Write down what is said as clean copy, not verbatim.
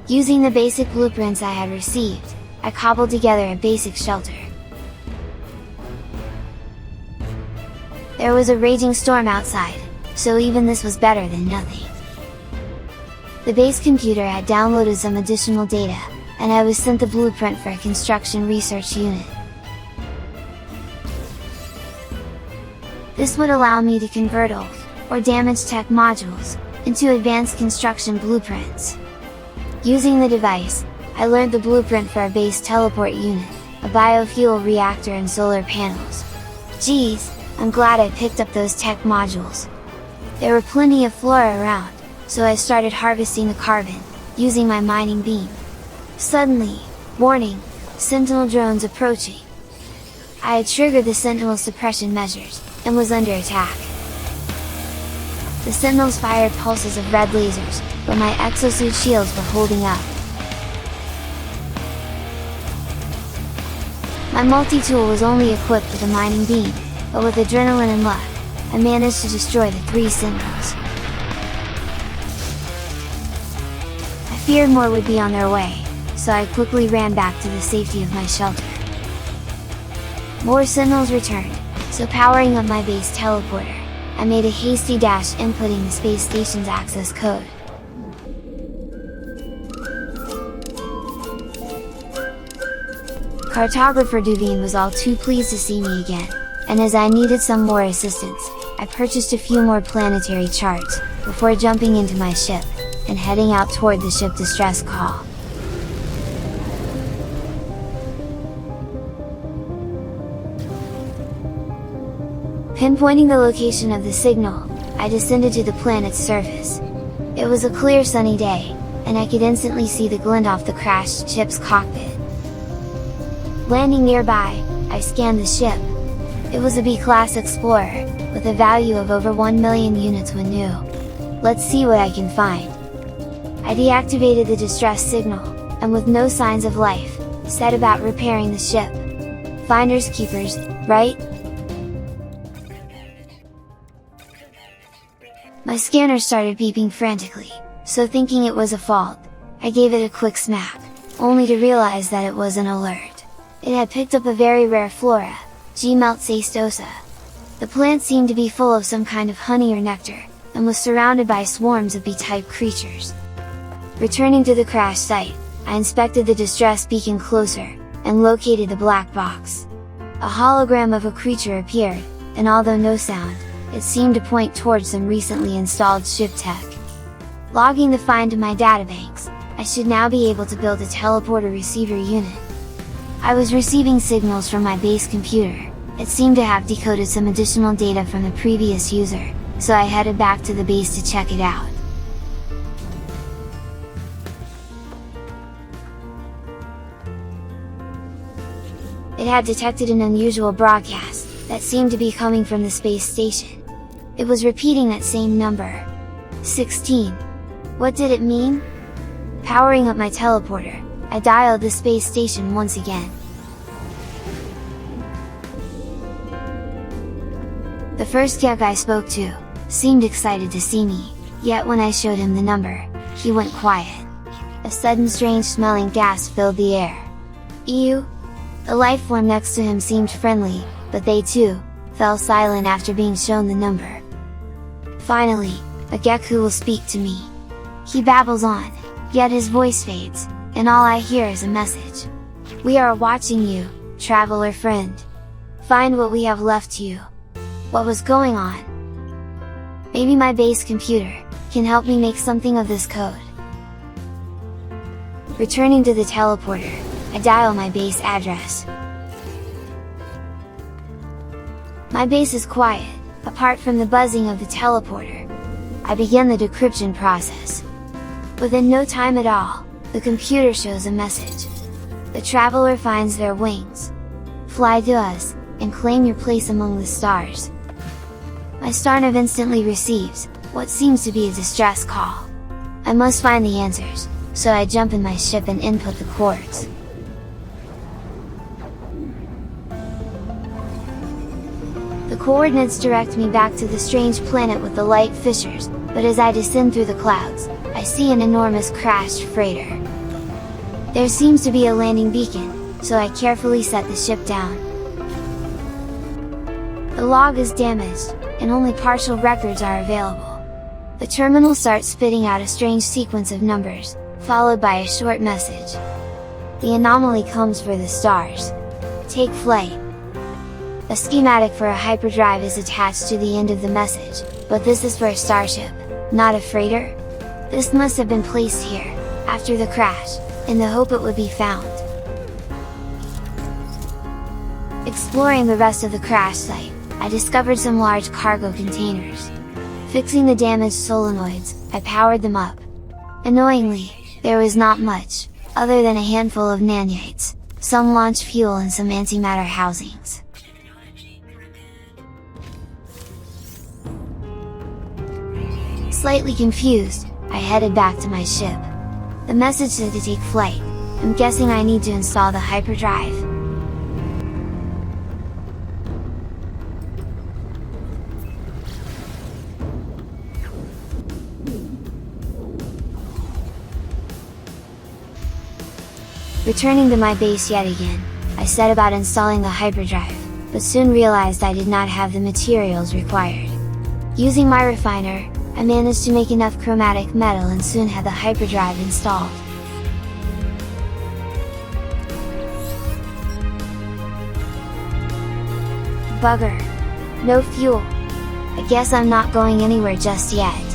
Using the basic blueprints I had received, I cobbled together a basic shelter. There was a raging storm outside, so even this was better than nothing. The base computer had downloaded some additional data, and I was sent the blueprint for a construction research unit. This would allow me to convert old, or damaged tech modules, into advanced construction blueprints. Using the device, I learned the blueprint for a base teleport unit, a biofuel reactor and solar panels. Geez, I'm glad I picked up those tech modules. There were plenty of flora around, so I started harvesting the carbon, using my mining beam. Suddenly, warning, sentinel drones approaching. I had triggered the sentinel suppression measures, and was under attack. The sentinels fired pulses of red lasers, but my exosuit shields were holding up. My multi-tool was only equipped with a mining beam, but with adrenaline and luck, I managed to destroy the 3 sentinels. I feared more would be on their way, so I quickly ran back to the safety of my shelter. More sentinels returned, so powering up my base teleporter, I made a hasty dash inputting the space station's access code. Cartographer Duveen was all too pleased to see me again, and as I needed some more assistance, I purchased a few more planetary charts, before jumping into my ship, and heading out toward the ship distress call. Pinpointing the location of the signal, I descended to the planet's surface. It was a clear sunny day, and I could instantly see the glint off the crashed ship's cockpit. Landing nearby, I scanned the ship. It was a B-class Explorer, with a value of over 1 million units when new. Let's see what I can find. I deactivated the distress signal, and with no signs of life, set about repairing the ship. Finders keepers, right? My scanner started beeping frantically, so thinking it was a fault, I gave it a quick smack, only to realize that it was an alert. It had picked up a very rare flora, G. meltsastosa. The plant seemed to be full of some kind of honey or nectar, and was surrounded by swarms of bee-type creatures. Returning to the crash site, I inspected the distress beacon closer, and located the black box. A hologram of a creature appeared, and although no sound, it seemed to point towards some recently installed ship tech. Logging the find to my databanks, I should now be able to build a teleporter receiver unit. I was receiving signals from my base computer. It seemed to have decoded some additional data from the previous user, so I headed back to the base to check it out. It had detected an unusual broadcast, that seemed to be coming from the space station. It was repeating that same number. 16. What did it mean? Powering up my teleporter, I dialed the space station once again. The first Gek I spoke to, seemed excited to see me, yet when I showed him the number, he went quiet. A sudden strange smelling gas filled the air. Ew! The lifeform next to him seemed friendly, but they too, fell silent after being shown the number. Finally, a Gek who will speak to me. He babbles on, yet his voice fades, and all I hear is a message. We are watching you, traveler friend. Find what we have left you. What was going on? Maybe my base computer can help me make something of this code. Returning to the teleporter, I dial my base address. My base is quiet, apart from the buzzing of the teleporter. I begin the decryption process. Within no time at all, the computer shows a message. The traveler finds their wings. Fly to us, and claim your place among the stars. My starnav instantly receives what seems to be a distress call. I must find the answers, so I jump in my ship and input the coords. The The coordinates direct me back to the strange planet with the light fissures, but as I descend through the clouds, I see an enormous crashed freighter. There seems to be a landing beacon, so I carefully set the ship down. The log is damaged, and only partial records are available. The terminal starts spitting out a strange sequence of numbers, followed by a short message. The anomaly comes for the stars. Take flight. A schematic for a hyperdrive is attached to the end of the message, but this is for a starship, not a freighter? This must have been placed here, after the crash, in the hope it would be found. Exploring the rest of the crash site, I discovered some large cargo containers. Fixing the damaged solenoids, I powered them up. Annoyingly, there was not much, other than a handful of nanites, some launch fuel and some antimatter housings. Slightly confused, I headed back to my ship. The message said to take flight. I'm guessing I need to install the hyperdrive. Returning to my base yet again, I set about installing the hyperdrive, but soon realized I did not have the materials required. Using my refiner, I managed to make enough chromatic metal and soon had the hyperdrive installed. Bugger! No fuel! I guess I'm not going anywhere just yet.